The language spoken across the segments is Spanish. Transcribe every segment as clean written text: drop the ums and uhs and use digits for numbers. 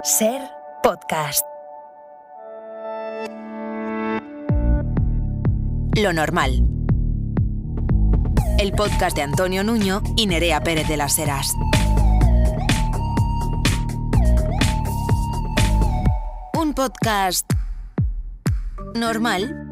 Ser podcast. Lo normal. El podcast de Antonio Nuño y Nerea Pérez de las Heras. Un podcast normal.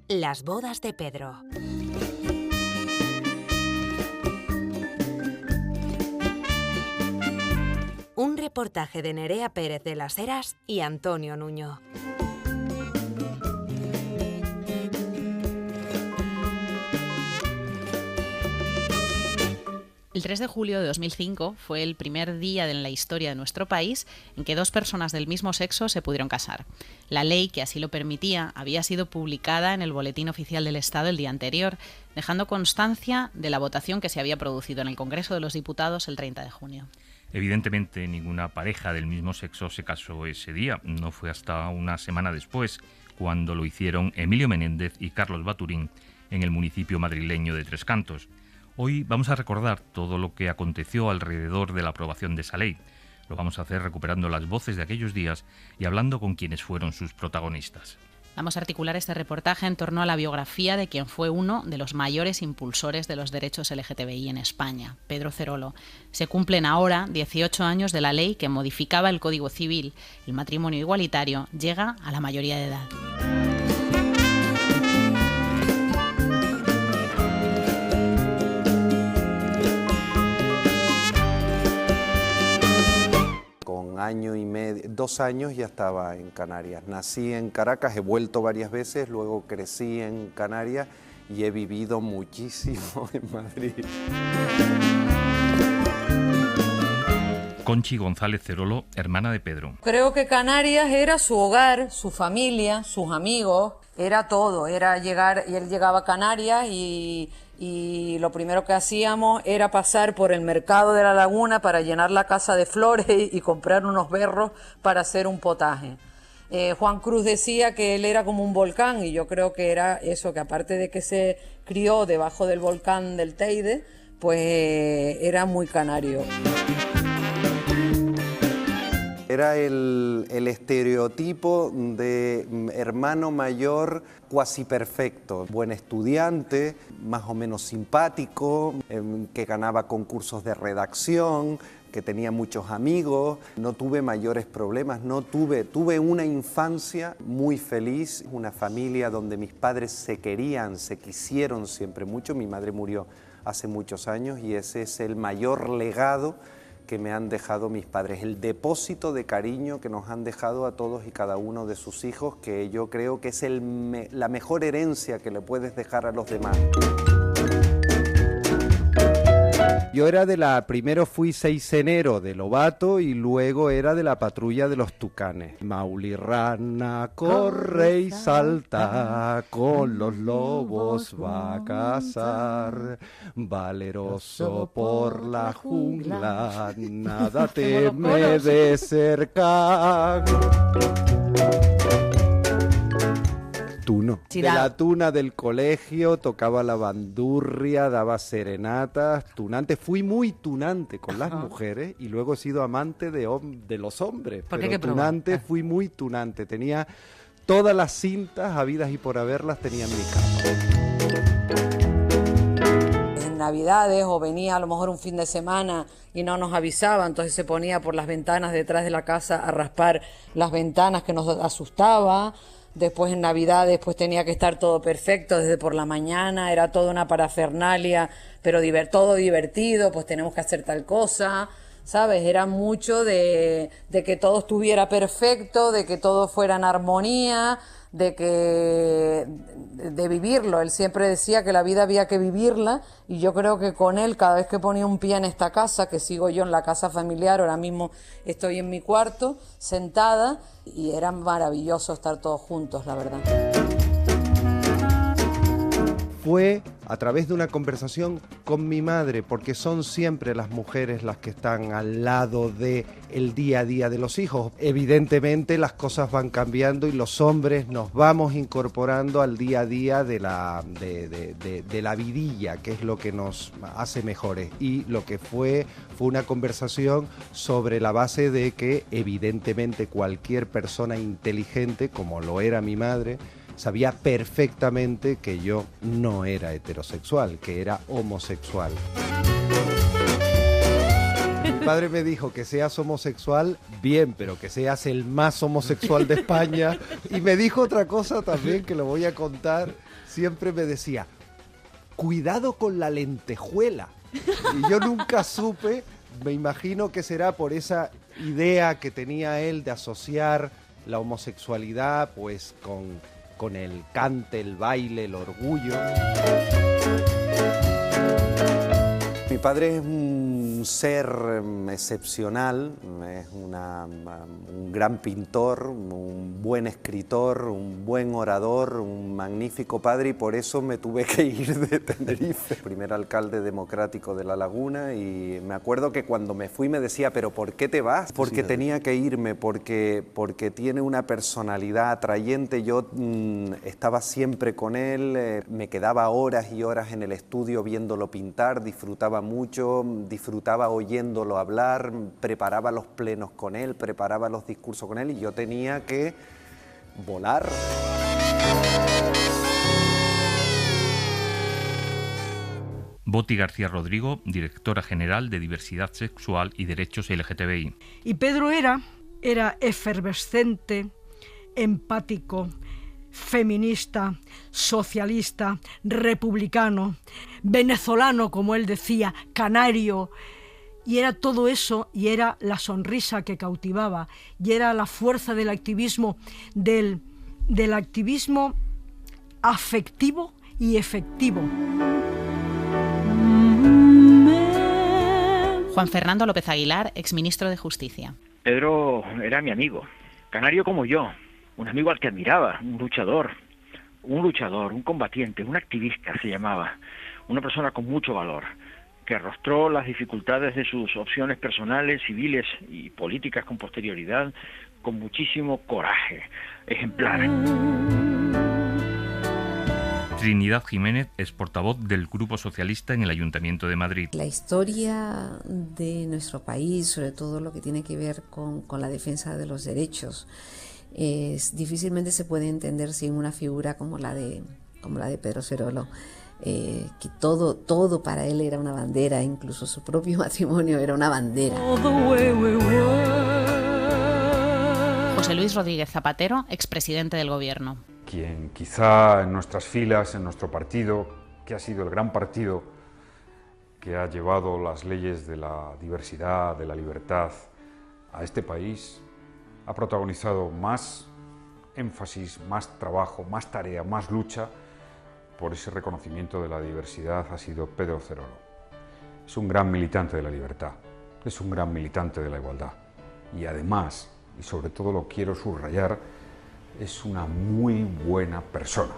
Las bodas de Pedro. Un reportaje de Nerea Pérez de las Heras y Antonio Nuño. El 3 de julio de 2005 fue el primer día en la historia de nuestro país en que dos personas del mismo sexo se pudieron casar. La ley que así lo permitía había sido publicada en el Boletín Oficial del Estado el día anterior, dejando constancia de la votación que se había producido en el Congreso de los Diputados el 30 de junio. Evidentemente, ninguna pareja del mismo sexo se casó ese día. No fue hasta una semana después, cuando lo hicieron Emilio Menéndez y Carlos Baturín en el municipio madrileño de Tres Cantos. Hoy vamos a recordar todo lo que aconteció alrededor de la aprobación de esa ley. Lo vamos a hacer recuperando las voces de aquellos días y hablando con quienes fueron sus protagonistas. Vamos a articular este reportaje en torno a la biografía de quien fue uno de los mayores impulsores de los derechos LGTBI en España, Pedro Cerolo. Se cumplen ahora 18 años de la ley que modificaba el Código Civil. El matrimonio igualitario llega a la mayoría de edad. Año y medio, 2 años ya estaba en Canarias. Nací en Caracas, he vuelto varias veces, luego crecí en Canarias y he vivido muchísimo en Madrid. Conchi González Cerolo, hermana de Pedro. Creo que Canarias era su hogar, su familia, sus amigos, era todo, era llegar, y él llegaba a Canarias y lo primero que hacíamos era pasar por el mercado de la Laguna para llenar la casa de flores y comprar unos berros para hacer un potaje. Juan Cruz decía que él era como un volcán y yo creo que era eso, que aparte de que se crió debajo del volcán del Teide, pues era muy canario. Era el estereotipo de hermano mayor cuasi perfecto, buen estudiante, más o menos simpático, que ganaba concursos de redacción, que tenía muchos amigos, no tuve mayores problemas, tuve una infancia muy feliz, una familia donde mis padres se querían, se quisieron siempre mucho. Mi madre murió hace muchos años y ese es el mayor legado que me han dejado mis padres, el depósito de cariño que nos han dejado a todos y cada uno de sus hijos, que yo creo que es la mejor herencia que le puedes dejar a los demás. Yo era primero fui seisenero de Lobato y luego era de la patrulla de los Tucanes. Mauli rana corre y salta, con los lobos va a cazar. Valeroso por la jungla, nada teme de cerca. Tuno. De la tuna del colegio, tocaba la bandurria, daba serenatas, tunante. Fui muy tunante con las mujeres y luego he sido amante de los hombres. Pero tunante, fui muy tunante. Tenía todas las cintas habidas y por haberlas tenía en mi casa. En Navidades o venía a lo mejor un fin de semana y no nos avisaba, entonces se ponía por las ventanas detrás de la casa a raspar las ventanas que nos asustaba. Después en Navidades pues tenía que estar todo perfecto desde por la mañana, era toda una parafernalia, pero todo divertido, pues tenemos que hacer tal cosa, ¿sabes? Era mucho de que todo estuviera perfecto, de que todo fuera en armonía, de vivirlo. Él siempre decía que la vida había que vivirla y yo creo que con él, cada vez que ponía un pie en esta casa, que sigo yo en la casa familiar, ahora mismo estoy en mi cuarto sentada y era maravilloso estar todos juntos, la verdad. fue a través de una conversación con mi madre, porque son siempre las mujeres las que están al lado del día a día de los hijos. Evidentemente las cosas van cambiando y los hombres nos vamos incorporando al día a día de la vidilla, que es lo que nos hace mejores. Y lo que fue una conversación sobre la base de que evidentemente cualquier persona inteligente, como lo era mi madre, sabía perfectamente que yo no era heterosexual, que era homosexual. Mi padre me dijo que seas homosexual, bien, pero que seas el más homosexual de España. Y me dijo otra cosa también que lo voy a contar. Siempre me decía, cuidado con la lentejuela. Y yo nunca supe, me imagino que será por esa idea que tenía él de asociar la homosexualidad pues con el cante, el baile, el orgullo. Mi padre es un ser excepcional, es un gran pintor, un buen escritor, un buen orador, un magnífico padre, y por eso me tuve que ir de Tenerife. Primer alcalde democrático de La Laguna, y me acuerdo que cuando me fui me decía, ¿pero por qué te vas? Porque tenía que irme, porque tiene una personalidad atrayente. Yo estaba siempre con él, me quedaba horas y horas en el estudio viéndolo pintar, disfrutaba mucho, disfrutaba oyéndolo hablar, preparaba los plenos con él, preparaba los discursos con él, y yo tenía que volar. Boti García Rodrigo, directora general de Diversidad Sexual y Derechos LGTBI. Y Pedro era efervescente, empático, feminista, socialista, republicano, venezolano, como él decía, canario, y era todo eso, y era la sonrisa que cautivaba, y era la fuerza del activismo, del activismo afectivo y efectivo. Juan Fernando López Aguilar, exministro de Justicia. Pedro era mi amigo, canario como yo, un amigo al que admiraba, un luchador, un combatiente, un activista se llamaba, una persona con mucho valor, que arrostró las dificultades de sus opciones personales, civiles y políticas con posterioridad, con muchísimo coraje, ejemplar. Trinidad Jiménez es portavoz del Grupo Socialista en el Ayuntamiento de Madrid. La historia de nuestro país, sobre todo lo que tiene que ver con la defensa de los derechos, difícilmente se puede entender sin una figura como la de Pedro Cerolo, que todo para él era una bandera, incluso su propio matrimonio era una bandera. José Luis Rodríguez Zapatero, expresidente del Gobierno. Quien quizá en nuestras filas, en nuestro partido, que ha sido el gran partido que ha llevado las leyes de la diversidad, de la libertad a este país, ha protagonizado más énfasis, más trabajo, más tarea, más lucha por ese reconocimiento de la diversidad, ha sido Pedro Cerolo. Es un gran militante de la libertad, es un gran militante de la igualdad y además, y sobre todo lo quiero subrayar, es una muy buena persona.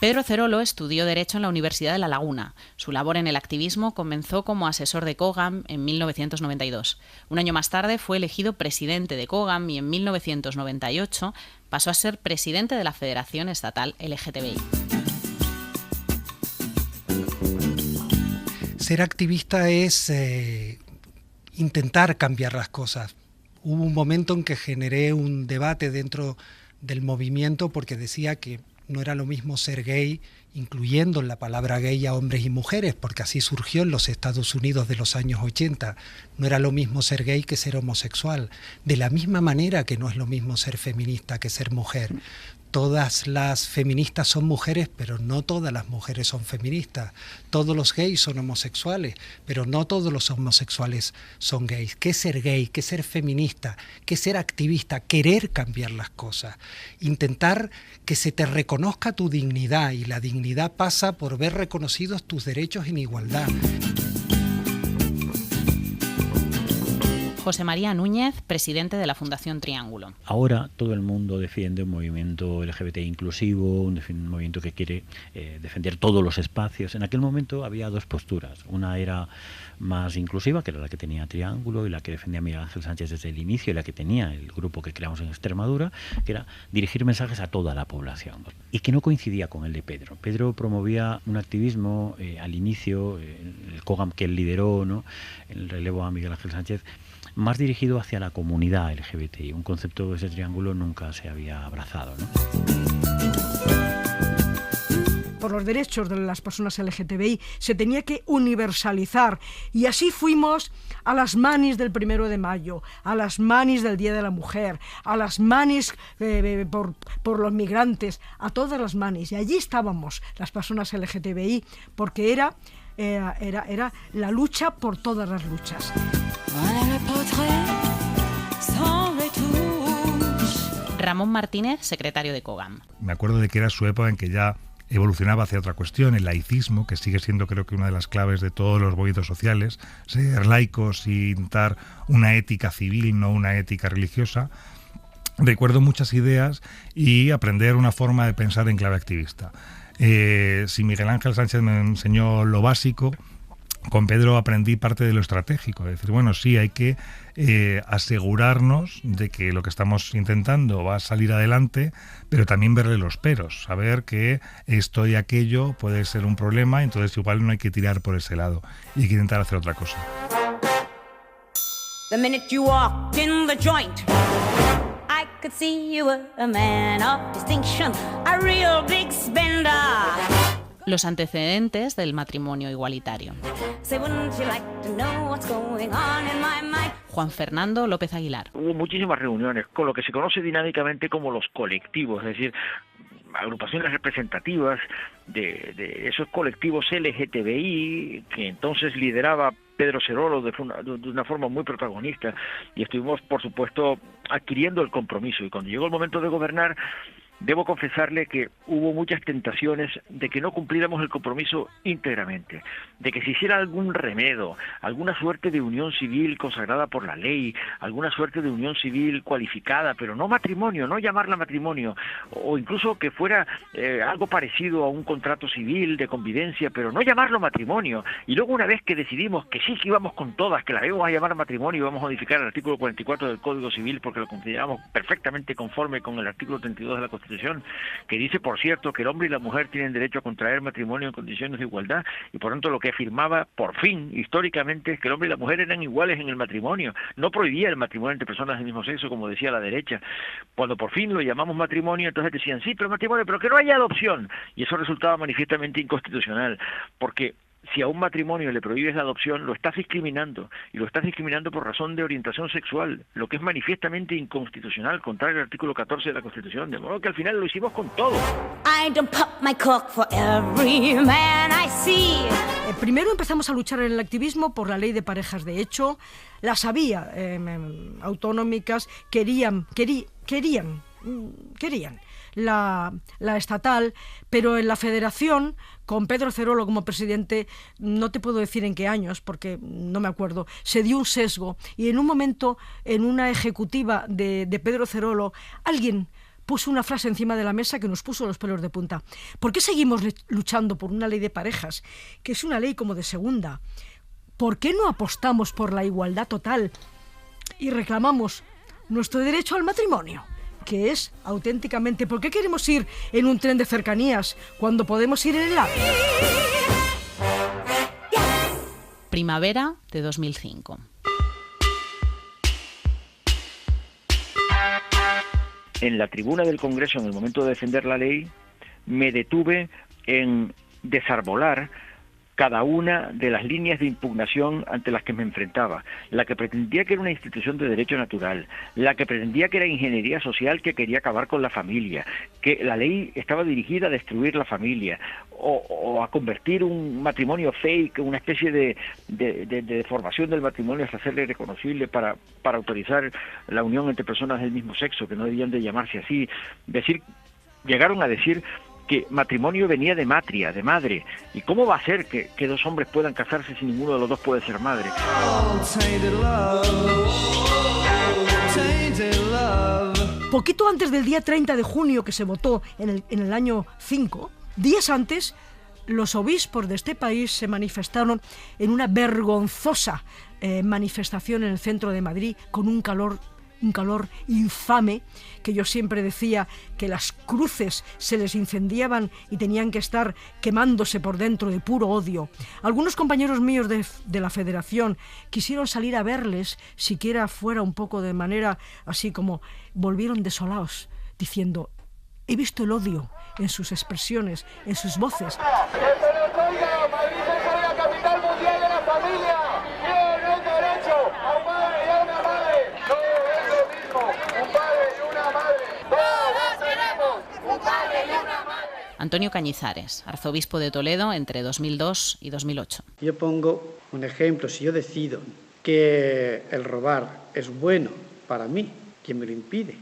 Pedro Cerolo estudió Derecho en la Universidad de La Laguna. Su labor en el activismo comenzó como asesor de COGAM en 1992. Un año más tarde fue elegido presidente de COGAM y en 1998 pasó a ser presidente de la Federación Estatal LGTBI. Ser activista es intentar cambiar las cosas. Hubo un momento en que generé un debate dentro del movimiento porque decía que no era lo mismo ser gay, incluyendo en la palabra gay a hombres y mujeres, porque así surgió en los Estados Unidos de los años 80. No era lo mismo ser gay que ser homosexual. De la misma manera que no es lo mismo ser feminista que ser mujer. Todas las feministas son mujeres, pero no todas las mujeres son feministas. Todos los gays son homosexuales, pero no todos los homosexuales son gays. ¿Qué es ser gay? ¿Qué es ser feminista? ¿Qué es ser activista? Querer cambiar las cosas. Intentar que se te reconozca tu dignidad, y la dignidad pasa por ver reconocidos tus derechos en igualdad. José María Núñez, presidente de la Fundación Triángulo. Ahora todo el mundo defiende un movimiento LGBT inclusivo, un movimiento que quiere defender todos los espacios. En aquel momento había dos posturas. Una era más inclusiva, que era la que tenía Triángulo y la que defendía Miguel Ángel Sánchez desde el inicio, y la que tenía el grupo que creamos en Extremadura, que era dirigir mensajes a toda la población, y que no coincidía con el de Pedro. Pedro promovía un activismo al inicio, el COGAM que él lideró, ¿no?, el relevo a Miguel Ángel Sánchez, más dirigido hacia la comunidad LGBTI, un concepto que ese Triángulo nunca se había abrazado, ¿no? Por los derechos de las personas LGTBI se tenía que universalizar, y así fuimos a las manis del 1 de mayo, a las manis del Día de la Mujer, a las manis por los migrantes, a todas las manis, y allí estábamos las personas LGTBI, porque era la lucha por todas las luchas. Ramón Martínez, secretario de COGAM. Me acuerdo de que era su época en que ya evolucionaba hacia otra cuestión, el laicismo, que sigue siendo, creo que, una de las claves de todos los movimientos sociales, ser laicos sin dar una ética civil, no una ética religiosa. Recuerdo muchas ideas y aprender una forma de pensar en clave activista. Si Miguel Ángel Sánchez me enseñó lo básico, con Pedro aprendí parte de lo estratégico, es decir, bueno, sí, hay que asegurarnos de que lo que estamos intentando va a salir adelante, pero también verle los peros, saber que esto y aquello puede ser un problema, entonces igual no hay que tirar por ese lado y hay que intentar hacer otra cosa. The minute you walked in the joint, I could see you were a man of distinction, a real big spender. Los antecedentes del matrimonio igualitario. Juan Fernando López Aguilar. Hubo muchísimas reuniones con lo que se conoce dinámicamente como los colectivos, es decir, agrupaciones representativas de esos colectivos LGTBI, que entonces lideraba Pedro Cerolo de una forma muy protagonista, y estuvimos, por supuesto, adquiriendo el compromiso. Y cuando llegó el momento de gobernar, debo confesarle que hubo muchas tentaciones de que no cumpliéramos el compromiso íntegramente, de que se hiciera algún remedo, alguna suerte de unión civil consagrada por la ley, alguna suerte de unión civil cualificada, pero no matrimonio, no llamarla matrimonio, o incluso que fuera algo parecido a un contrato civil de convivencia, pero no llamarlo matrimonio. Y luego, una vez que decidimos que sí, que íbamos con todas, que la íbamos a llamar matrimonio y íbamos a modificar el artículo 44 del Código Civil porque lo consideramos perfectamente conforme con el artículo 32 de la Constitución, que dice, por cierto, que el hombre y la mujer tienen derecho a contraer matrimonio en condiciones de igualdad, y por tanto lo que afirmaba, por fin, históricamente, es que el hombre y la mujer eran iguales en el matrimonio. No prohibía el matrimonio entre personas del mismo sexo, como decía la derecha. Cuando por fin lo llamamos matrimonio, entonces decían, sí, pero matrimonio, pero que no haya adopción. Y eso resultaba manifiestamente inconstitucional, porque si a un matrimonio le prohíbes la adopción, lo estás discriminando, y lo estás discriminando por razón de orientación sexual, lo que es manifiestamente inconstitucional, contrario al artículo 14 de la Constitución, de modo que al final lo hicimos con todo. Primero empezamos a luchar en el activismo por la ley de parejas de hecho. Las había autonómicas, querían la estatal, pero en la federación, con Pedro Cerolo como presidente, no te puedo decir en qué años, porque no me acuerdo, se dio un sesgo, y en un momento, en una ejecutiva de Pedro Cerolo, alguien puso una frase encima de la mesa que nos puso los pelos de punta. ¿Por qué seguimos luchando por una ley de parejas, que es una ley como de segunda? ¿Por qué no apostamos por la igualdad total y reclamamos nuestro derecho al matrimonio, que es auténticamente? ¿Por qué queremos ir en un tren de cercanías cuando podemos ir en el AVE? Primavera de 2005. En la tribuna del Congreso, en el momento de defender la ley, me detuve en desarbolar cada una de las líneas de impugnación ante las que me enfrentaba. La que pretendía que era una institución de derecho natural, la que pretendía que era ingeniería social que quería acabar con la familia, que la ley estaba dirigida a destruir la familia, o a convertir un matrimonio fake, una especie de deformación del matrimonio hasta hacerle reconocible para autorizar la unión entre personas del mismo sexo, que no debían de llamarse así. Llegaron a decir que matrimonio venía de matria, de madre. ¿Y cómo va a ser que dos hombres puedan casarse si ninguno de los dos puede ser madre? Poquito antes del día 30 de junio que se votó en el año 5, días antes, los obispos de este país se manifestaron en una vergonzosa manifestación en el centro de Madrid con un calor infame, que yo siempre decía que las cruces se les incendiaban y tenían que estar quemándose por dentro de puro odio. Algunos compañeros míos de la Federación quisieron salir a verles, siquiera fuera un poco de manera así como volvieron desolados, diciendo: he visto el odio en sus expresiones, en sus voces. Antonio Cañizares, arzobispo de Toledo entre 2002 y 2008. Yo pongo un ejemplo. Si yo decido que el robar es bueno para mí, ¿quién me lo impide?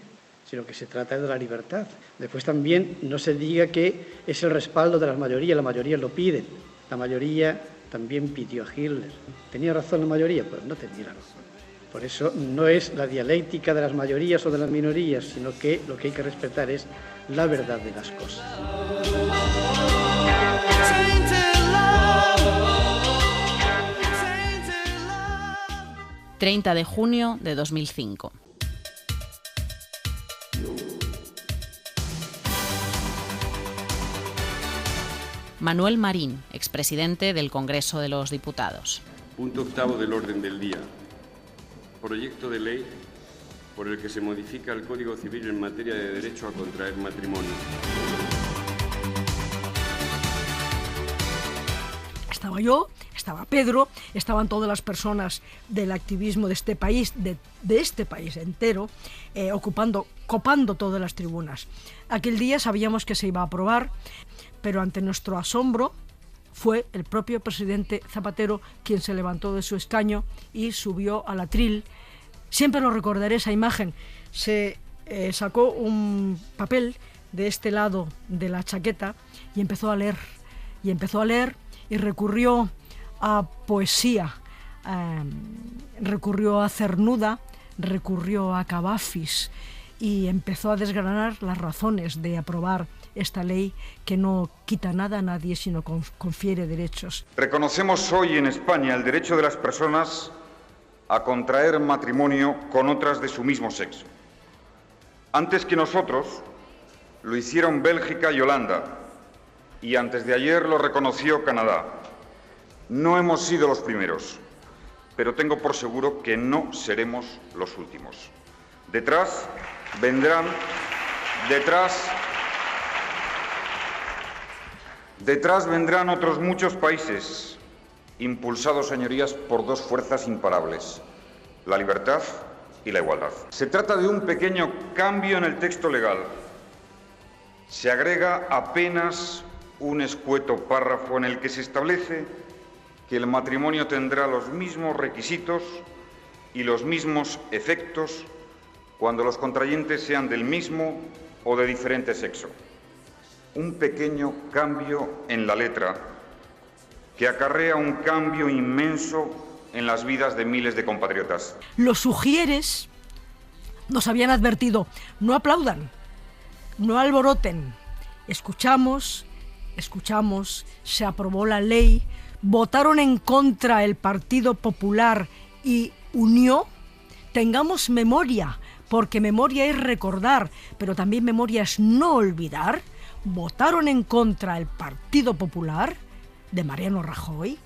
Sino que se trata de la libertad. Después también no se diga que es el respaldo de las mayorías lo piden. La mayoría también pidió a Hitler. ¿Tenía razón la mayoría? Pues no tenía razón. Por eso no es la dialéctica de las mayorías o de las minorías, sino que lo que hay que respetar es la verdad de las cosas. 30 de junio de 2005. Manuel Marín, expresidente del Congreso de los Diputados. Punto octavo del orden del día. Proyecto de ley por el que se modifica el Código Civil en materia de derecho a contraer matrimonio. Estaba yo, estaba Pedro, estaban todas las personas del activismo de este país, de este país entero, copando todas las tribunas. Aquel día sabíamos que se iba a aprobar, pero ante nuestro asombro fue el propio presidente Zapatero quien se levantó de su escaño y subió al atril. Siempre lo recordaré esa imagen. Se sacó un papel de este lado de la chaqueta y empezó a leer. Y recurrió a poesía, recurrió a Cernuda, recurrió a Cavafis y empezó a desgranar las razones de aprobar esta ley que no quita nada a nadie, sino confiere derechos. Reconocemos hoy en España el derecho de las personas a contraer matrimonio con otras de su mismo sexo. Antes que nosotros, lo hicieron Bélgica y Holanda, y antes de ayer lo reconoció Canadá. No hemos sido los primeros, pero tengo por seguro que no seremos los últimos. Detrás vendrán otros muchos países, impulsados, señorías, por dos fuerzas imparables: la libertad y la igualdad. Se trata de un pequeño cambio en el texto legal. Se agrega apenas un escueto párrafo en el que se establece que el matrimonio tendrá los mismos requisitos y los mismos efectos cuando los contrayentes sean del mismo o de diferente sexo. Un pequeño cambio en la letra que acarrea un cambio inmenso en las vidas de miles de compatriotas. Los ujieres nos habían advertido: no aplaudan, no alboroten. Escuchamos, se aprobó la ley, votaron en contra el Partido Popular y Unió. Tengamos memoria, porque memoria es recordar, pero también memoria es no olvidar. Votaron en contra el Partido Popular de Mariano Rajoy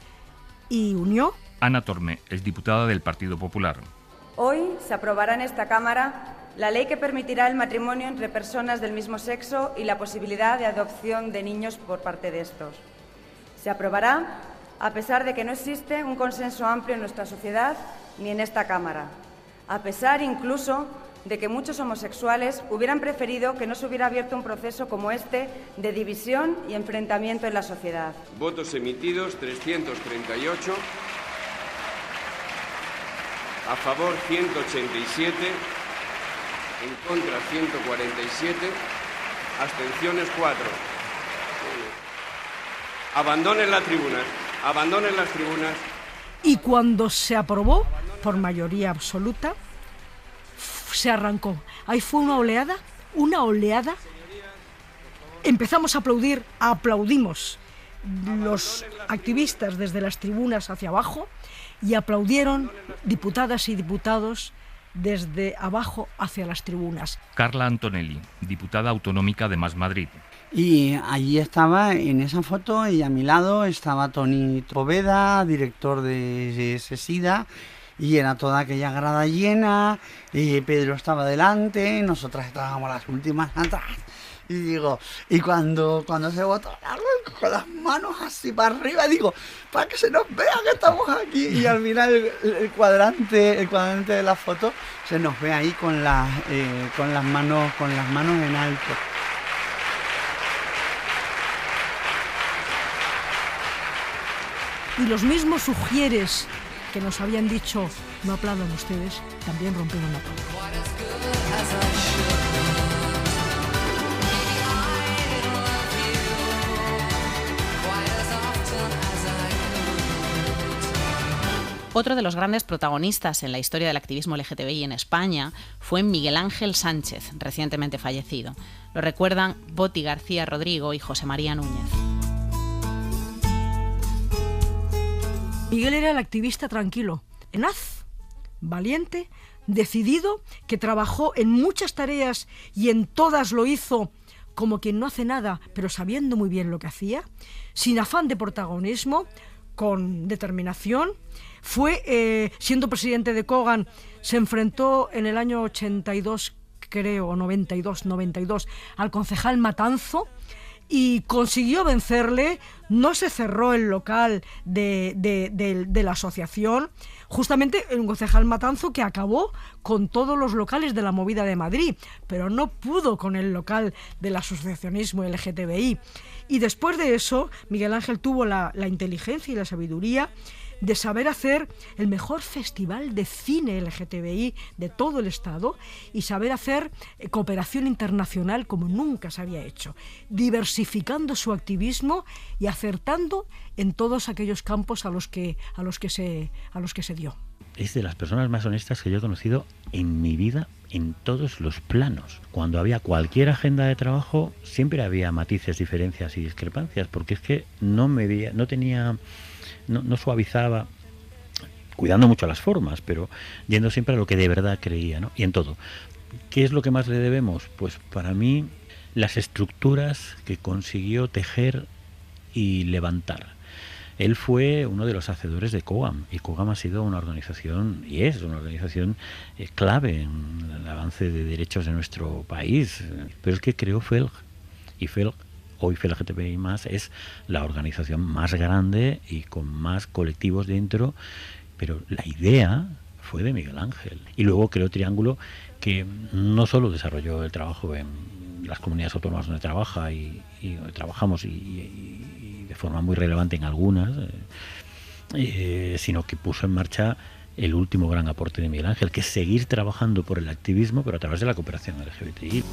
y Unió. Ana Tormé es diputada del Partido Popular. Hoy se aprobará en esta Cámara la ley que permitirá el matrimonio entre personas del mismo sexo y la posibilidad de adopción de niños por parte de estos. Se aprobará a pesar de que no existe un consenso amplio en nuestra sociedad ni en esta Cámara, a pesar incluso de que muchos homosexuales hubieran preferido que no se hubiera abierto un proceso como este de división y enfrentamiento en la sociedad. Votos emitidos 338, a favor 187, en contra 147, abstenciones 4. Abandonen las tribunas, abandonen las tribunas. Y cuando se aprobó, por mayoría absoluta, se arrancó. Ahí fue una oleada. Empezamos a aplaudir, aplaudimos los activistas desde las tribunas hacia abajo y aplaudieron diputadas y diputados desde abajo hacia las tribunas. Carla Antonelli, diputada autonómica de Más Madrid. Y allí estaba, en esa foto, y a mi lado estaba Toni Poveda, director de SESIDA, y era toda aquella grada llena, Pedro estaba delante, nosotras estábamos las últimas atrás. Y digo, y cuando se votó con las manos así para arriba, digo, para que se nos vea que estamos aquí. Y al final el cuadrante de la foto se nos ve ahí con las manos en alto. Y los mismos sugieres que nos habían dicho, no aplaudan ustedes, también rompieron la puerta. Otro de los grandes protagonistas en la historia del activismo LGTBI en España fue Miguel Ángel Sánchez, recientemente fallecido. Lo recuerdan Boti García Rodrigo y José María Núñez. Miguel era el activista tranquilo, tenaz, valiente, decidido, que trabajó en muchas tareas y en todas lo hizo como quien no hace nada, pero sabiendo muy bien lo que hacía, sin afán de protagonismo, con determinación. Fue, siendo presidente de Cogan, se enfrentó en el año 82, creo, o 92, al concejal Matanzo, y consiguió vencerle. No se cerró el local de la asociación, justamente un concejal Matanzo que acabó con todos los locales de la movida de Madrid, pero no pudo con el local del asociacionismo LGTBI. Y después de eso, Miguel Ángel tuvo la inteligencia y la sabiduría de saber hacer el mejor festival de cine LGTBI de todo el Estado y saber hacer cooperación internacional como nunca se había hecho, diversificando su activismo y acertando en todos aquellos campos a los que se dio. Es de las personas más honestas que yo he conocido en mi vida, en todos los planos. Cuando había cualquier agenda de trabajo, siempre había matices, diferencias y discrepancias, porque es que no suavizaba, cuidando mucho las formas, pero yendo siempre a lo que de verdad creía, ¿no? Y en todo. ¿Qué es lo que más le debemos? Pues para mí, las estructuras que consiguió tejer y levantar. Él fue uno de los hacedores de COAM, y COAM ha sido una organización, y es una organización clave en el avance de derechos de nuestro país. Pero es que creó FELG, y FELG, hoy FELGTBI+, es la organización más grande y con más colectivos dentro, pero la idea fue de Miguel Ángel. Y luego creó Triángulo, que no solo desarrolló el trabajo en las comunidades autónomas donde trabaja y donde trabajamos y de forma muy relevante en algunas, sino que puso en marcha el último gran aporte de Miguel Ángel, que es seguir trabajando por el activismo, pero a través de la cooperación LGBTI.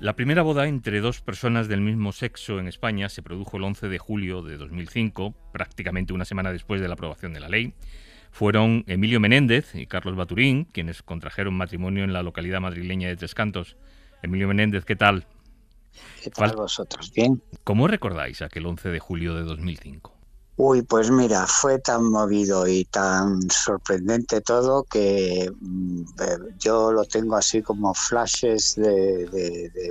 La primera boda entre dos personas del mismo sexo en España se produjo el 11 de julio de 2005, prácticamente una semana después de la aprobación de la ley. Fueron Emilio Menéndez y Carlos Baturín quienes contrajeron matrimonio en la localidad madrileña de Tres Cantos. Emilio Menéndez, ¿qué tal? ¿Qué tal vosotros? ¿Bien? ¿Cómo recordáis aquel 11 de julio de 2005? Uy, pues mira, fue tan movido y tan sorprendente todo que yo lo tengo así como flashes de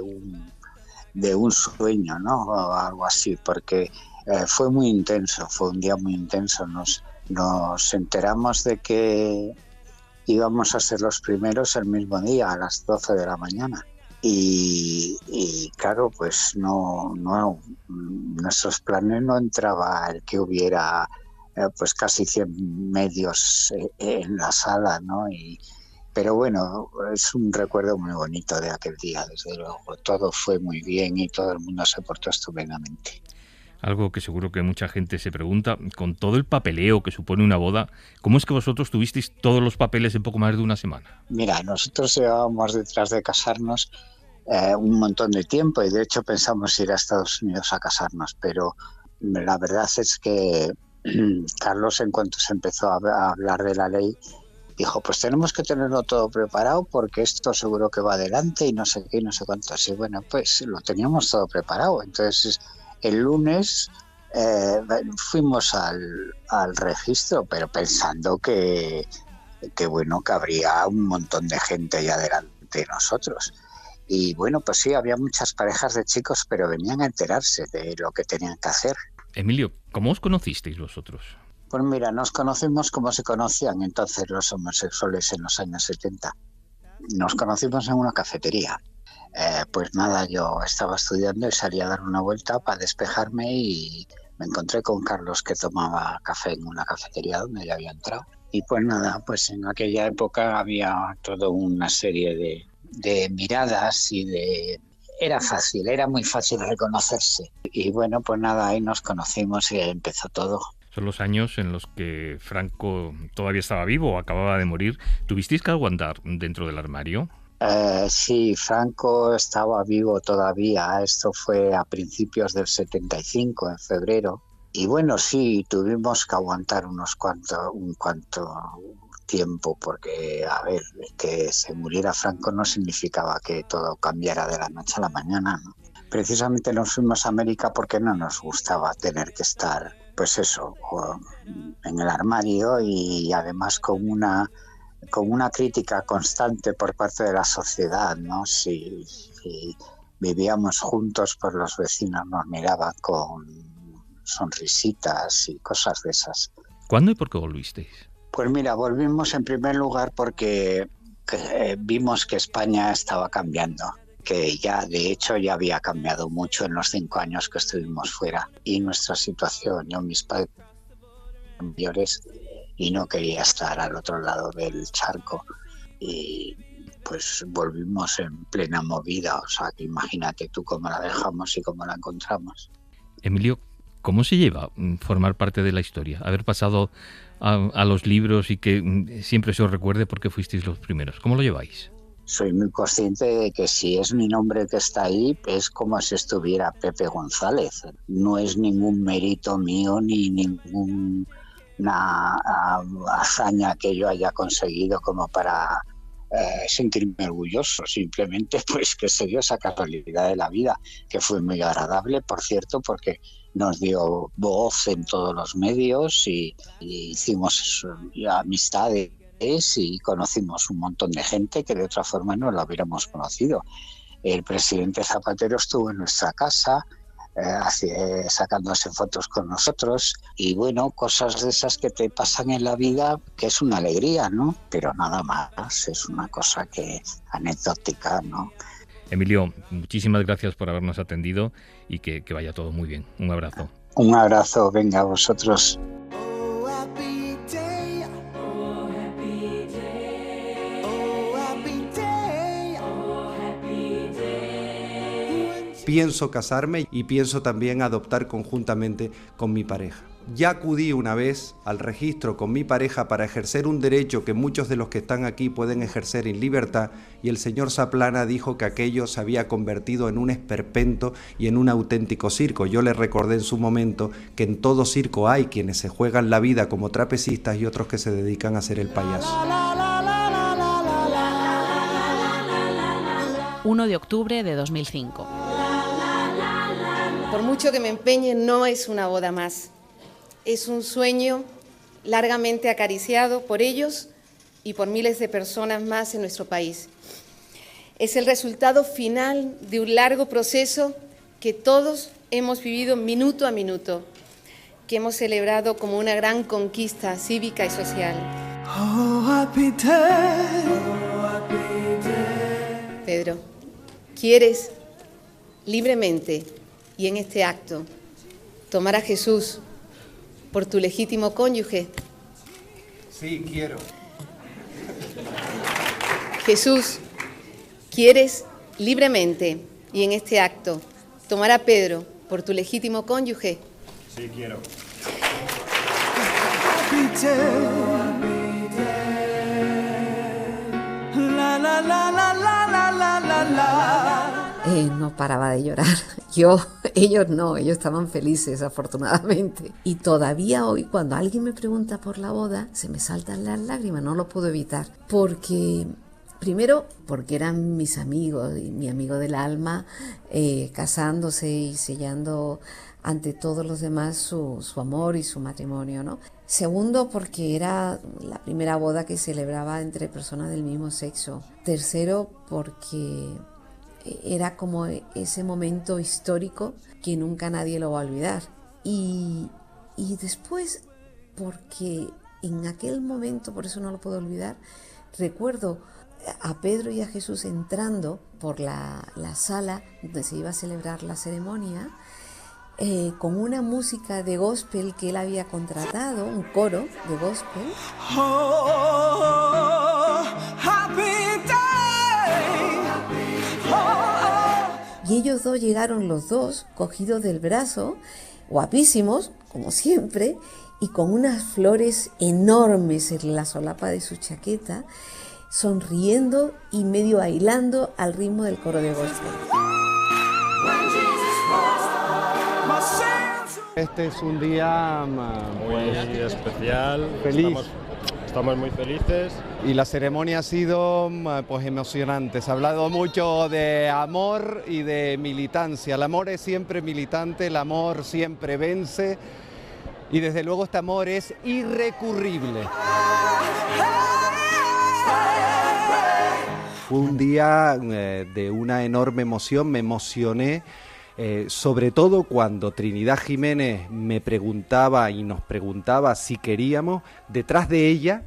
un sueño, ¿no? O algo así, porque fue muy intenso, fue un día muy intenso. Nos enteramos de que íbamos a ser los primeros el mismo día, a las 12 de la mañana. Y claro, pues no nuestros planes no entraba el que hubiera pues casi 100 medios en la sala, ¿no? Pero bueno, es un recuerdo muy bonito de aquel día, desde luego. Todo fue muy bien y todo el mundo se portó estupendamente. Algo que seguro que mucha gente se pregunta, con todo el papeleo que supone una boda, ¿cómo es que vosotros tuvisteis todos los papeles en poco más de una semana? Mira, nosotros llevábamos detrás de casarnos un montón de tiempo y de hecho pensamos ir a Estados Unidos a casarnos, pero la verdad es que Carlos, en cuanto se empezó a hablar de la ley, dijo, pues tenemos que tenerlo todo preparado porque esto seguro que va adelante y no sé qué y no sé cuánto. Y bueno, pues lo teníamos todo preparado. Entonces el lunes fuimos al registro, pero pensando que bueno, que habría un montón de gente ahí delante de nosotros. Y bueno, pues sí, había muchas parejas de chicos, pero venían a enterarse de lo que tenían que hacer. Emilio, ¿cómo os conocisteis vosotros? Pues mira, nos conocimos como se conocían entonces los homosexuales en los años 70. Nos conocimos en una cafetería. Pues nada, yo estaba estudiando y salí a dar una vuelta para despejarme y me encontré con Carlos, que tomaba café en una cafetería donde ya había entrado. Y pues nada, pues en aquella época había toda una serie de miradas y de... Era muy fácil reconocerse. Y bueno, pues nada, ahí nos conocimos y empezó todo. Son los años en los que Franco todavía estaba vivo o acababa de morir. ¿Tuvisteis que aguantar dentro del armario? Sí, Franco estaba vivo todavía. Esto fue a principios del 75, en febrero. Y bueno, sí, tuvimos que aguantar un cuanto tiempo, porque, a ver, que se muriera Franco no significaba que todo cambiara de la noche a la mañana, ¿no? Precisamente nos fuimos a América porque no nos gustaba tener que estar, pues eso, en el armario y además con una crítica constante por parte de la sociedad, ¿no? Si vivíamos juntos, pues los vecinos nos miraban con sonrisitas y cosas de esas. ¿Cuándo y por qué volvisteis? Pues mira, volvimos en primer lugar porque vimos que España estaba cambiando, que ya de hecho ya había cambiado mucho en los 5 años que estuvimos fuera, y nuestra situación, yo mis padres mayores, y no quería estar al otro lado del charco, y pues volvimos en plena movida. O sea, que imagínate tú cómo la dejamos y cómo la encontramos. Emilio, ¿cómo se lleva formar parte de la historia? Haber pasado a los libros y que siempre se os recuerde porque fuisteis los primeros. ¿Cómo lo lleváis? Soy muy consciente de que si es mi nombre que está ahí, es como si estuviera Pepe González. No es ningún mérito mío ni ninguna hazaña que yo haya conseguido como para sentirme orgulloso. Simplemente pues que se dio esa casualidad de la vida, que fue muy agradable, por cierto, porque nos dio voz en todos los medios y hicimos amistades y conocimos un montón de gente que de otra forma no lo hubiéramos conocido. El presidente Zapatero estuvo en nuestra casa sacándose fotos con nosotros y bueno, cosas de esas que te pasan en la vida, que es una alegría, ¿no? Pero nada más, es una cosa que anecdótica, ¿no? Emilio, muchísimas gracias por habernos atendido y que vaya todo muy bien. Un abrazo. Un abrazo, venga a vosotros. Pienso casarme y pienso también adoptar conjuntamente con mi pareja. Ya acudí una vez al registro con mi pareja para ejercer un derecho que muchos de los que están aquí pueden ejercer en libertad, y el señor Zaplana dijo que aquello se había convertido en un esperpento y en un auténtico circo. Yo le recordé en su momento que en todo circo hay quienes se juegan la vida como trapecistas y otros que se dedican a ser el payaso. 1 de octubre de 2005. Por mucho que me empeñe, no es una boda más. Es un sueño largamente acariciado por ellos y por miles de personas más en nuestro país. Es el resultado final de un largo proceso que todos hemos vivido minuto a minuto, que hemos celebrado como una gran conquista cívica y social. Oh, happy day. Oh, happy day. Pedro, ¿quieres libremente y en este acto tomar a Jesús por tu legítimo cónyuge? Sí, quiero. Jesús, ¿quieres libremente y en este acto tomar a Pedro por tu legítimo cónyuge? Sí, quiero. No paraba de llorar. Ellos no, ellos estaban felices, afortunadamente. Y todavía hoy, cuando alguien me pregunta por la boda, se me saltan las lágrimas, no lo puedo evitar. Primero, porque eran mis amigos y mi amigo del alma, casándose y sellando ante todos los demás su amor y su matrimonio, ¿no? Segundo, porque era la primera boda que celebraba entre personas del mismo sexo. Tercero, porque era como ese momento histórico que nunca nadie lo va a olvidar. Y después, porque en aquel momento, por eso no lo puedo olvidar, recuerdo a Pedro y a Jesús entrando por la sala donde se iba a celebrar la ceremonia, con una música de gospel que él había contratado, un coro de gospel. Y ellos dos llegaron los dos cogidos del brazo, guapísimos, como siempre, y con unas flores enormes en la solapa de su chaqueta, sonriendo y medio bailando al ritmo del coro de gospel. Este es un día muy especial, feliz. Estamos muy felices. Y la ceremonia ha sido pues emocionante. Se ha hablado mucho de amor y de militancia. El amor es siempre militante, el amor siempre vence y desde luego este amor es irrecurrible. Fue un día de una enorme emoción, me emocioné. Sobre todo cuando Trinidad Jiménez me preguntaba y nos preguntaba si queríamos, detrás de ella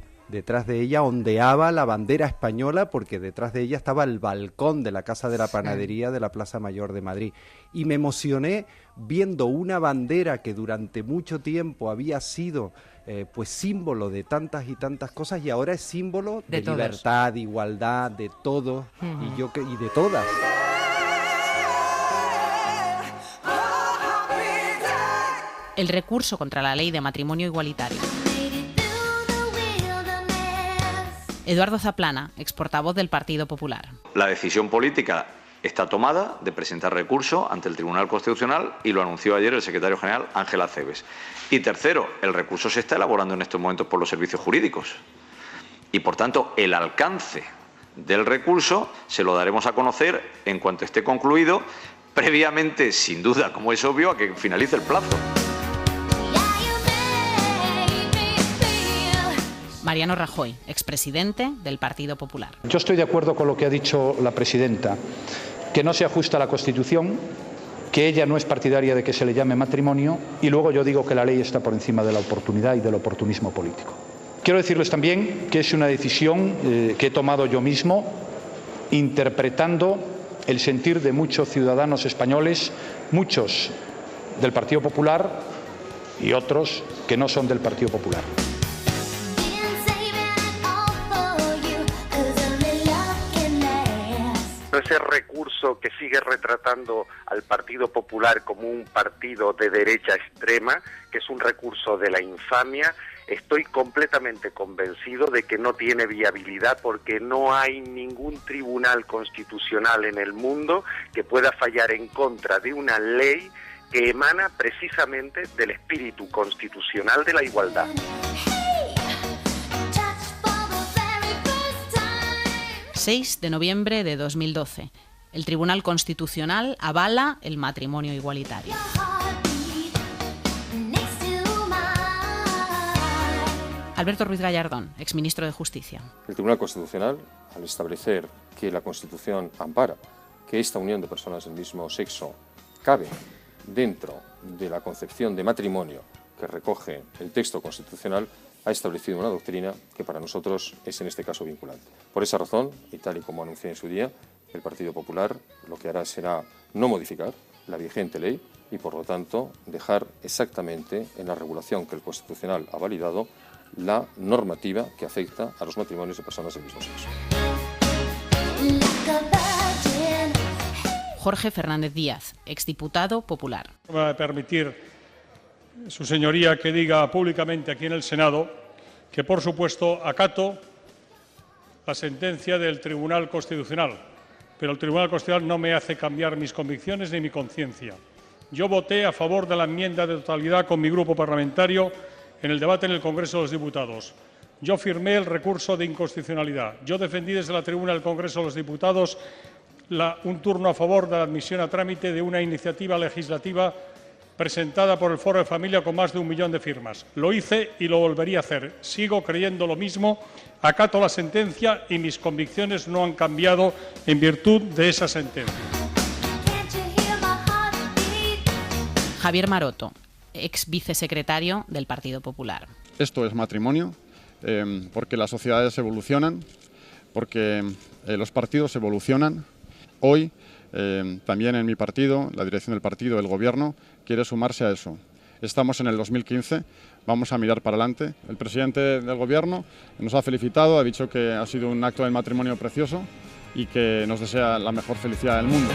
ondeaba la bandera española, porque detrás de ella estaba el balcón de la Casa de la Panadería de la Plaza Mayor de Madrid. Y me emocioné viendo una bandera que durante mucho tiempo había sido pues símbolo de tantas y tantas cosas, y ahora es símbolo de libertad, de igualdad, de todos y de todas. El recurso contra la ley de matrimonio igualitario. Eduardo Zaplana, exportavoz del Partido Popular. La decisión política está tomada de presentar recurso ante el Tribunal Constitucional y lo anunció ayer el secretario general Ángel Acebes. Y tercero, el recurso se está elaborando en estos momentos por los servicios jurídicos. Y por tanto, el alcance del recurso se lo daremos a conocer en cuanto esté concluido, previamente, sin duda, como es obvio, a que finalice el plazo. Mariano Rajoy, expresidente del Partido Popular. Yo estoy de acuerdo con lo que ha dicho la presidenta, que no se ajusta a la Constitución, que ella no es partidaria de que se le llame matrimonio, y luego yo digo que la ley está por encima de la oportunidad y del oportunismo político. Quiero decirles también que es una decisión que he tomado yo mismo, interpretando el sentir de muchos ciudadanos españoles, muchos del Partido Popular y otros que no son del Partido Popular. Ese recurso que sigue retratando al Partido Popular como un partido de derecha extrema, que es un recurso de la infamia, estoy completamente convencido de que no tiene viabilidad, porque no hay ningún tribunal constitucional en el mundo que pueda fallar en contra de una ley que emana precisamente del espíritu constitucional de la igualdad. El 6 de noviembre de 2012, el Tribunal Constitucional avala el matrimonio igualitario. Alberto Ruiz Gallardón, exministro de Justicia. El Tribunal Constitucional, al establecer que la Constitución ampara que esta unión de personas del mismo sexo cabe dentro de la concepción de matrimonio que recoge el texto constitucional, ha establecido una doctrina que para nosotros es en este caso vinculante. Por esa razón, y tal y como anuncié en su día, el Partido Popular lo que hará será no modificar la vigente ley y, por lo tanto, dejar exactamente en la regulación que el Constitucional ha validado la normativa que afecta a los matrimonios de personas del mismo sexo. Jorge Fernández Díaz, exdiputado popular. Me va a permitir su señoría que diga públicamente aquí en el Senado que, por supuesto, acato la sentencia del Tribunal Constitucional, pero el Tribunal Constitucional no me hace cambiar mis convicciones ni mi conciencia. Yo voté a favor de la enmienda de totalidad con mi grupo parlamentario en el debate en el Congreso de los Diputados. Yo firmé el recurso de inconstitucionalidad. Yo defendí desde la tribuna del Congreso de los Diputados un turno a favor de la admisión a trámite de una iniciativa legislativa presentada por el Foro de Familia con más de 1 millón de firmas. Lo hice y lo volvería a hacer. Sigo creyendo lo mismo, acato la sentencia y mis convicciones no han cambiado en virtud de esa sentencia. Javier Maroto, ex vicesecretario del Partido Popular. Esto es matrimonio, porque las sociedades evolucionan, porque los partidos evolucionan. Hoy, también en mi partido, la dirección del partido, el Gobierno, quiere sumarse a eso. Estamos en el 2015, vamos a mirar para adelante. El presidente del Gobierno nos ha felicitado, ha dicho que ha sido un acto de matrimonio precioso y que nos desea la mejor felicidad del mundo.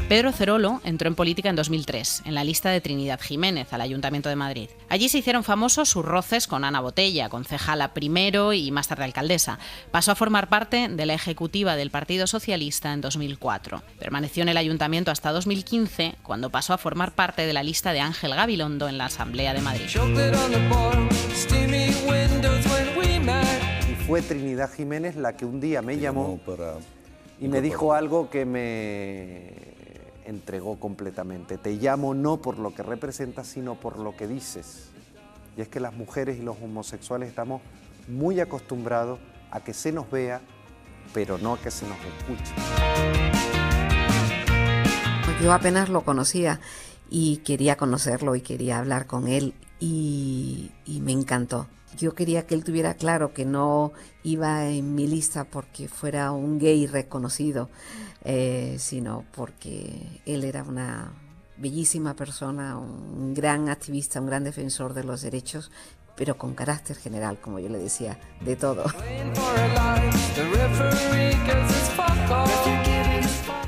Pedro Cerolo entró en política en 2003, en la lista de Trinidad Jiménez, al Ayuntamiento de Madrid. Allí se hicieron famosos sus roces con Ana Botella, concejala primero y más tarde alcaldesa. Pasó a formar parte de la ejecutiva del Partido Socialista en 2004. Permaneció en el Ayuntamiento hasta 2015, cuando pasó a formar parte de la lista de Ángel Gabilondo en la Asamblea de Madrid. Y fue Trinidad Jiménez la que un día me llamó y me dijo algo que me entregó completamente. Te llamo no por lo que representas, sino por lo que dices. Y es que las mujeres y los homosexuales estamos muy acostumbrados a que se nos vea, pero no a que se nos escuche. Yo apenas lo conocía y quería conocerlo y quería hablar con él y me encantó. Yo quería que él tuviera claro que no iba en mi lista porque fuera un gay reconocido, sino porque él era una bellísima persona, un gran activista, un gran defensor de los derechos, pero con carácter general, como yo le decía, de todo.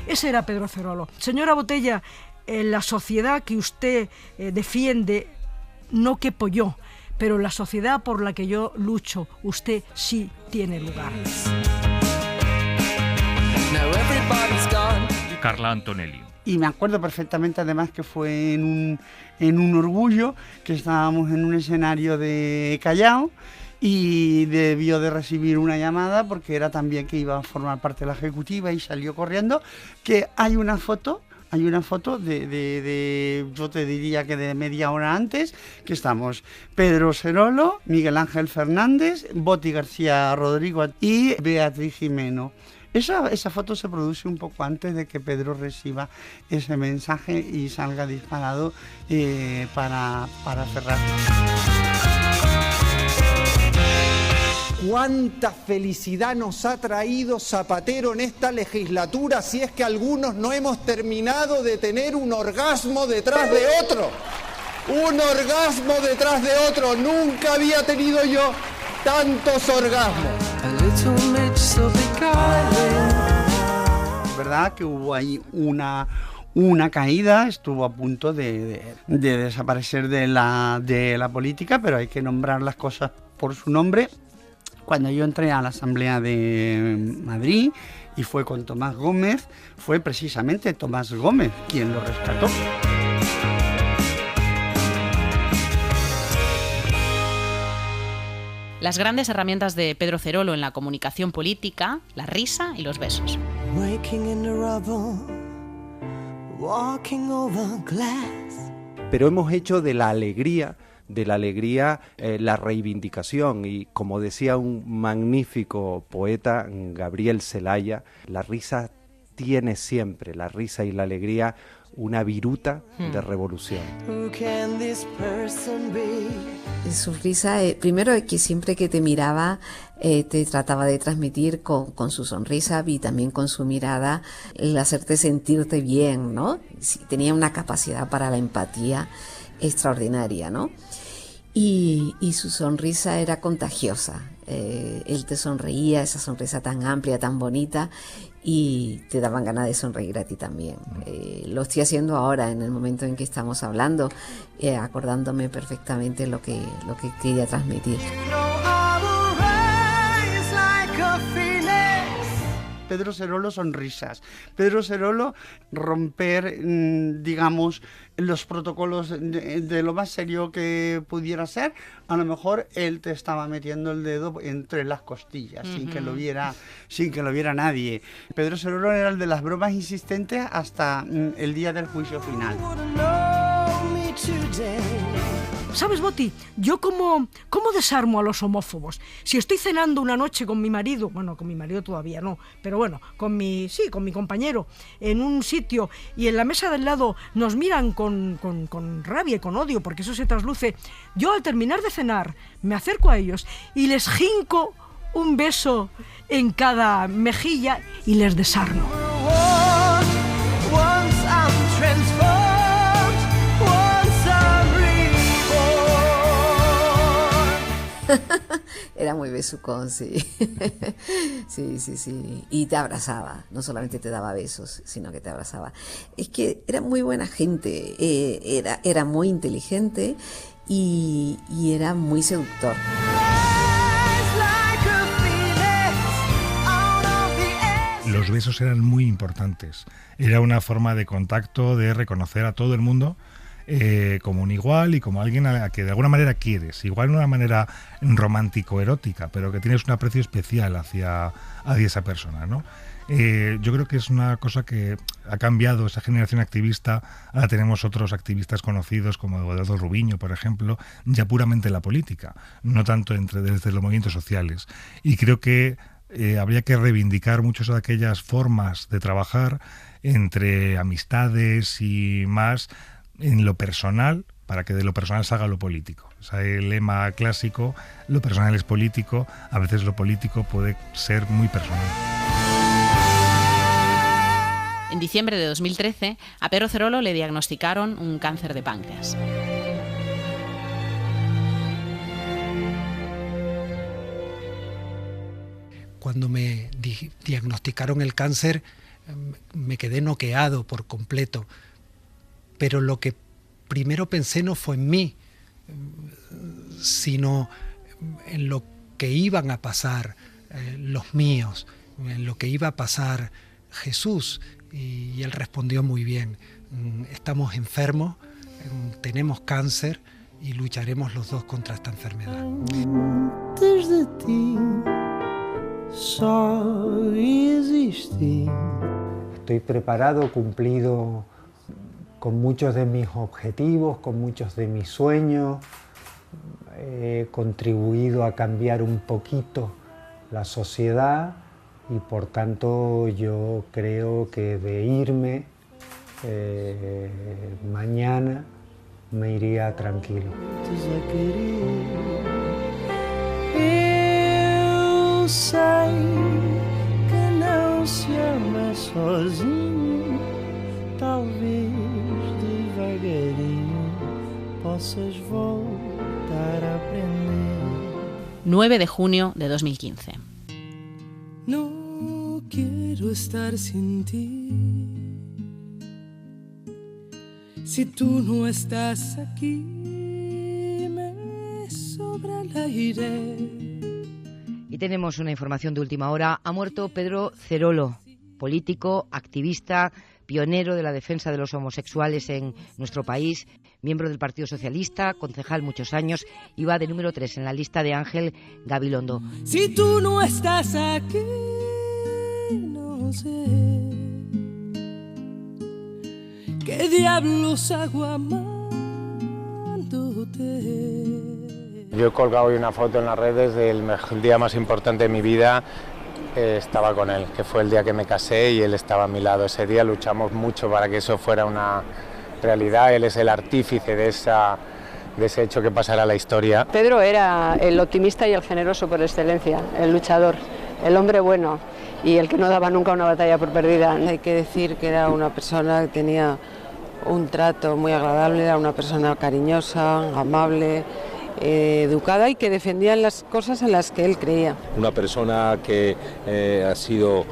Ese era Pedro Cerolo. Señora Botella, la sociedad que usted defiende no quepo yo, pero la sociedad por la que yo lucho, usted sí tiene lugar. Carla Antonelli. Y me acuerdo perfectamente además que fue en un orgullo, que estábamos en un escenario de Callao y debió de recibir una llamada porque era también que iba a formar parte de la ejecutiva y salió corriendo, que hay una foto de yo te diría que de media hora antes, que estamos Pedro Cerolo, Miguel Ángel Fernández, Boti García Rodrigo y Beatriz Jimeno. Esa foto se produce un poco antes de que Pedro reciba ese mensaje y salga disparado para cerrar. Cuánta felicidad nos ha traído Zapatero en esta legislatura, si es que algunos no hemos terminado de tener un orgasmo detrás de otro. Un orgasmo detrás de otro. Nunca había tenido yo tantos orgasmos. Es verdad que hubo ahí una caída, estuvo a punto de desaparecer de la política, pero hay que nombrar las cosas por su nombre. Cuando yo entré a la Asamblea de Madrid y fue con Tomás Gómez, fue precisamente Tomás Gómez quien lo rescató. Las grandes herramientas de Pedro Cerolo en la comunicación política, la risa y los besos. Pero hemos hecho de la alegría la reivindicación, y como decía un magnífico poeta, Gabriel Celaya, la risa tiene siempre, la risa y la alegría, una viruta de revolución. Su risa, primero que siempre que te miraba te trataba de transmitir con su sonrisa y también con su mirada el hacerte sentirte bien, ¿no? Tenía una capacidad para la empatía extraordinaria, ¿no? Y su sonrisa era contagiosa, él te sonreía, esa sonrisa tan amplia, tan bonita, y te daban ganas de sonreír a ti también. Lo estoy haciendo ahora, en el momento en que estamos hablando, acordándome perfectamente lo que quería transmitir. Pedro Cerolo, sonrisas. Pedro Cerolo, romper, digamos, los protocolos de lo más serio que pudiera ser. A lo mejor él te estaba metiendo el dedo entre las costillas, sin que lo viera nadie. Pedro Cerolo era el de las bromas insistentes hasta el día del juicio final. ¿Sabes, Boti? Yo ¿cómo desarmo a los homófobos? Si estoy cenando una noche con mi marido, bueno, con mi marido todavía no, pero bueno, con mi compañero, en un sitio, y en la mesa del lado nos miran con rabia y con odio, porque eso se trasluce, yo al terminar de cenar me acerco a ellos y les jinco un beso en cada mejilla y les desarmo. Era muy besucón, sí. Sí. Y te abrazaba, no solamente te daba besos, sino que te abrazaba. Es que era muy buena gente, era muy inteligente y era muy seductor. Los besos eran muy importantes. Era una forma de contacto, de reconocer a todo el mundo como un igual y como alguien a que de alguna manera quieres, igual de una manera romántico-erótica, pero que tienes un aprecio especial hacia esa persona, ¿no? Yo creo que es una cosa que ha cambiado esa generación activista. Ahora tenemos otros activistas conocidos como Eduardo Rubiño, por ejemplo, ya puramente en la política, no tanto desde los movimientos sociales. Y creo que habría que reivindicar muchas de aquellas formas de trabajar entre amistades y más en lo personal, para que de lo personal salga lo político. O sea, el lema clásico, lo personal es político, a veces lo político puede ser muy personal. En diciembre de 2013, a Pedro Cerolo le diagnosticaron un cáncer de páncreas. Cuando me diagnosticaron el cáncer, me quedé noqueado por completo. Pero lo que primero pensé no fue en mí, sino en lo que iban a pasar los míos, en lo que iba a pasar Jesús. Y él respondió muy bien: estamos enfermos, tenemos cáncer y lucharemos los dos contra esta enfermedad. Desde ti só existí. Estoy preparado, cumplido con muchos de mis objetivos, con muchos de mis sueños. He contribuido a cambiar un poquito la sociedad y por tanto yo creo que de irme mañana me iría tranquilo. Eu sei que não se ama sozinho, talvez devagarinho possas voltar a aprender. 9 de junio de 2015. No quiero estar sin ti. Si tú no estás aquí, me sobra el aire. Y tenemos una información de última hora. Ha muerto Pedro Cerolo, político, activista, pionero de la defensa de los homosexuales en nuestro país, miembro del Partido Socialista, concejal muchos años, iba de número 3 en la lista de Ángel Gabilondo. Si tú no estás aquí, no sé qué diablos hago amándote. Yo he colgado hoy una foto en las redes del día más importante de mi vida. Estaba con él, que fue el día que me casé y él estaba a mi lado. Ese día luchamos mucho para que eso fuera una realidad. Él es el artífice de ese hecho que pasará a la historia. Pedro era el optimista y el generoso por excelencia, el luchador, el hombre bueno y el que no daba nunca una batalla por perdida. Hay que decir que era una persona que tenía un trato muy agradable, era una persona cariñosa, amable, educada y que defendía las cosas en las que él creía. Una persona que ha sido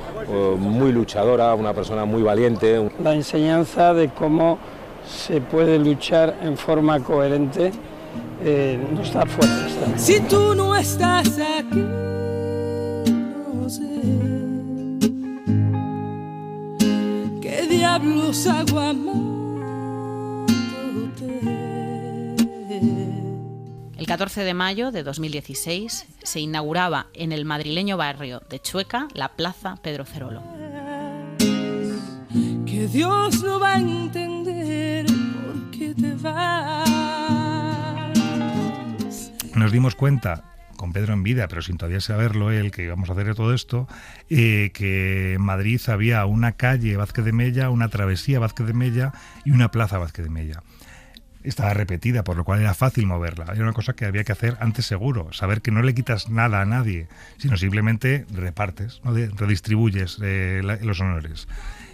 muy luchadora, una persona muy valiente. La enseñanza de cómo se puede luchar en forma coherente nos da fuerzas también. Si tú no estás aquí, no sé qué diablos hago amándote. El 14 de mayo de 2016 se inauguraba en el madrileño barrio de Chueca la Plaza Pedro Cerolo. Que Dios no va a entender por qué te vas. Nos dimos cuenta, con Pedro en vida, pero sin todavía saberlo él, que íbamos a hacer todo esto, que en Madrid había una calle Vázquez de Mella, una travesía Vázquez de Mella y una plaza Vázquez de Mella. Estaba repetida, por lo cual era fácil moverla. Era una cosa que había que hacer antes seguro, saber que no le quitas nada a nadie, sino simplemente repartes, ¿no? Redistribuyes los honores.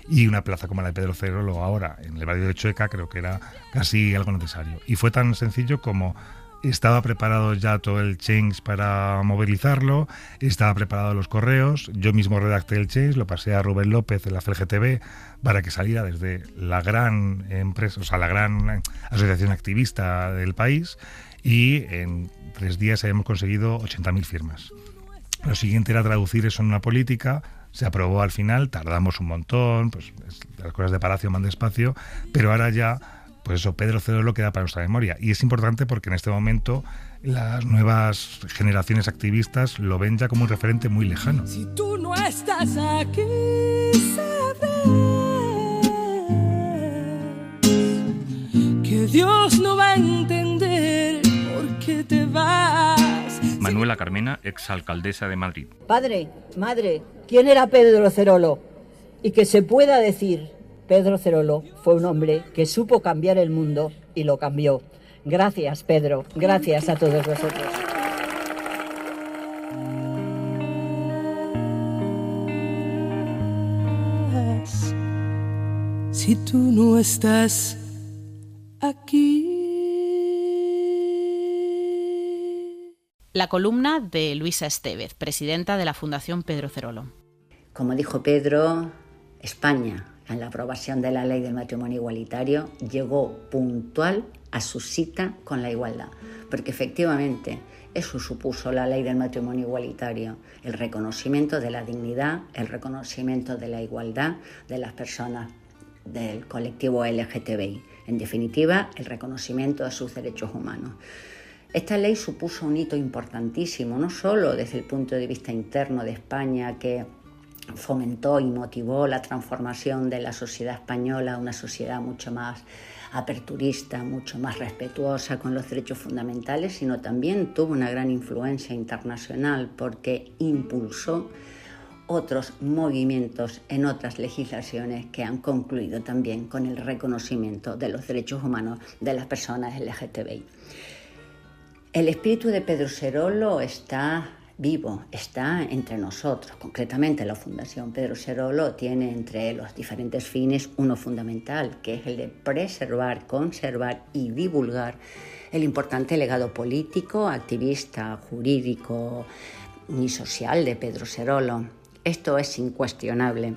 Y una plaza como la de Pedro Cerolo ahora, en el barrio de Chueca, creo que era casi algo necesario. Y fue tan sencillo como estaba preparado ya todo el change para movilizarlo, estaba preparado los correos, yo mismo redacté el change, lo pasé a Rubén López de la FLGTB para que saliera desde la gran empresa, o sea, la gran asociación activista del país, y en 3 días habíamos conseguido 80.000 firmas. Lo siguiente era traducir eso en una política. Se aprobó al final, tardamos un montón, pues las cosas de Palacio van despacio, pero ahora ya, pues eso, Pedro Cerolo queda para nuestra memoria. Y es importante porque en este momento las nuevas generaciones activistas lo ven ya como un referente muy lejano. Si tú no estás aquí, sabrás que Dios no va a entender por qué te vas. Manuela Carmena, exalcaldesa de Madrid. Padre, madre, ¿quién era Pedro Cerolo? Y que se pueda decir, Pedro Cerolo fue un hombre que supo cambiar el mundo y lo cambió. Gracias, Pedro. Gracias a todos vosotros. Si tú no estás aquí. La columna de Luisa Estevez, presidenta de la Fundación Pedro Cerolo. Como dijo Pedro, España, en la aprobación de la ley del matrimonio igualitario, llegó puntual a su cita con la igualdad, porque efectivamente eso supuso la ley del matrimonio igualitario, el reconocimiento de la dignidad, el reconocimiento de la igualdad de las personas del colectivo LGTBI, en definitiva, el reconocimiento de sus derechos humanos. Esta ley supuso un hito importantísimo, no solo desde el punto de vista interno de España, que fomentó y motivó la transformación de la sociedad española a una sociedad mucho más aperturista, mucho más respetuosa con los derechos fundamentales, sino también tuvo una gran influencia internacional porque impulsó otros movimientos en otras legislaciones que han concluido también con el reconocimiento de los derechos humanos de las personas LGTBI. El espíritu de Pedro Cerolo está vivo, está entre nosotros. Concretamente, la Fundación Pedro Cerolo tiene entre los diferentes fines uno fundamental, que es el de preservar, conservar y divulgar el importante legado político, activista, jurídico y social de Pedro Cerolo. Esto es incuestionable.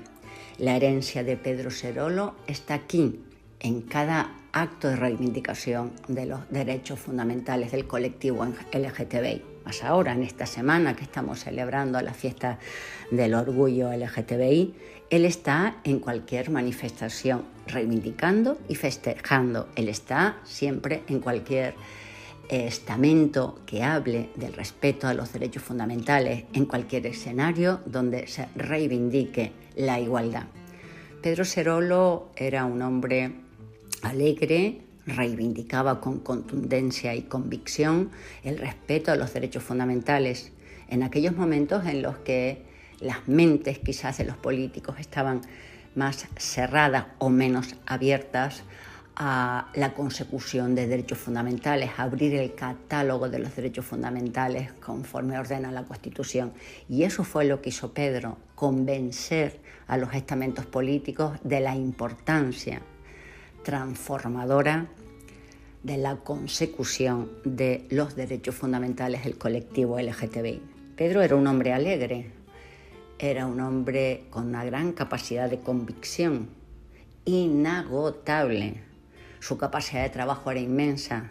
La herencia de Pedro Cerolo está aquí, en cada acto de reivindicación de los derechos fundamentales del colectivo LGTBI. Más ahora, en esta semana que estamos celebrando la fiesta del orgullo LGTBI, él está en cualquier manifestación reivindicando y festejando. Él está siempre en cualquier estamento que hable del respeto a los derechos fundamentales, en cualquier escenario donde se reivindique la igualdad. Pedro Cerolo era un hombre alegre, reivindicaba con contundencia y convicción el respeto a los derechos fundamentales en aquellos momentos en los que las mentes quizás de los políticos estaban más cerradas o menos abiertas a la consecución de derechos fundamentales, a abrir el catálogo de los derechos fundamentales conforme ordena la Constitución. Y eso fue lo que hizo Pedro, convencer a los estamentos políticos de la importancia transformadora de la consecución de los derechos fundamentales del colectivo LGTBI. Pedro era un hombre alegre, era un hombre con una gran capacidad de convicción, inagotable. Su capacidad de trabajo era inmensa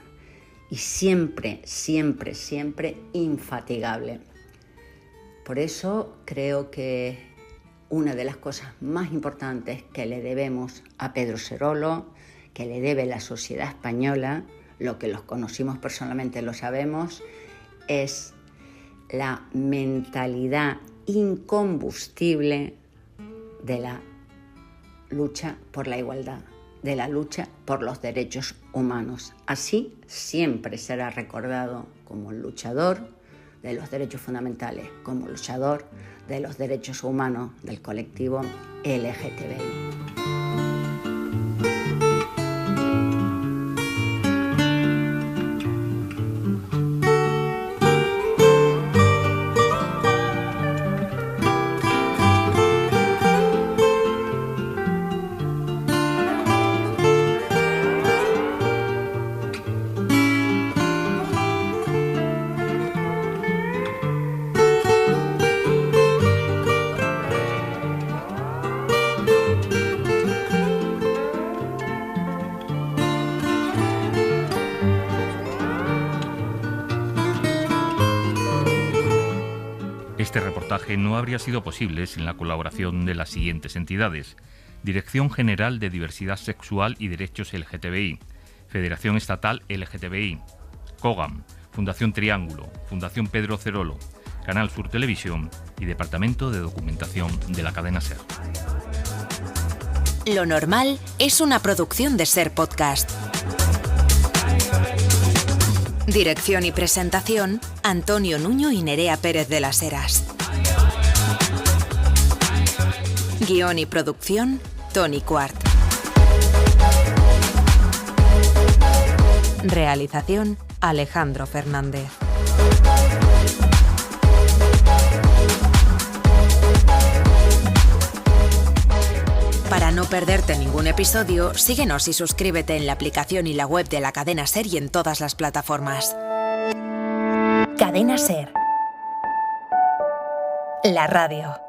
y siempre, siempre, siempre infatigable. Por eso creo que una de las cosas más importantes que le debemos a Pedro Cerolo, que le debe la sociedad española, lo que los conocimos personalmente lo sabemos, es la mentalidad incombustible de la lucha por la igualdad, de la lucha por los derechos humanos. Así siempre será recordado como luchador de los derechos fundamentales, como luchador de los derechos humanos del colectivo LGTBI. Este reportaje no habría sido posible sin la colaboración de las siguientes entidades: Dirección General de Diversidad Sexual y Derechos LGTBI, Federación Estatal LGTBI, COGAM, Fundación Triángulo, Fundación Pedro Cerolo, Canal Sur Televisión y Departamento de Documentación de la cadena SER. Lo normal es una producción de SER Podcast. Dirección y presentación, Antonio Nuño y Nerea Pérez de las Heras. Guión y producción, Tony Quart. Realización, Alejandro Fernández. Para no perderte ningún episodio, síguenos y suscríbete en la aplicación y la web de la cadena SER y en todas las plataformas. Cadena SER. La radio.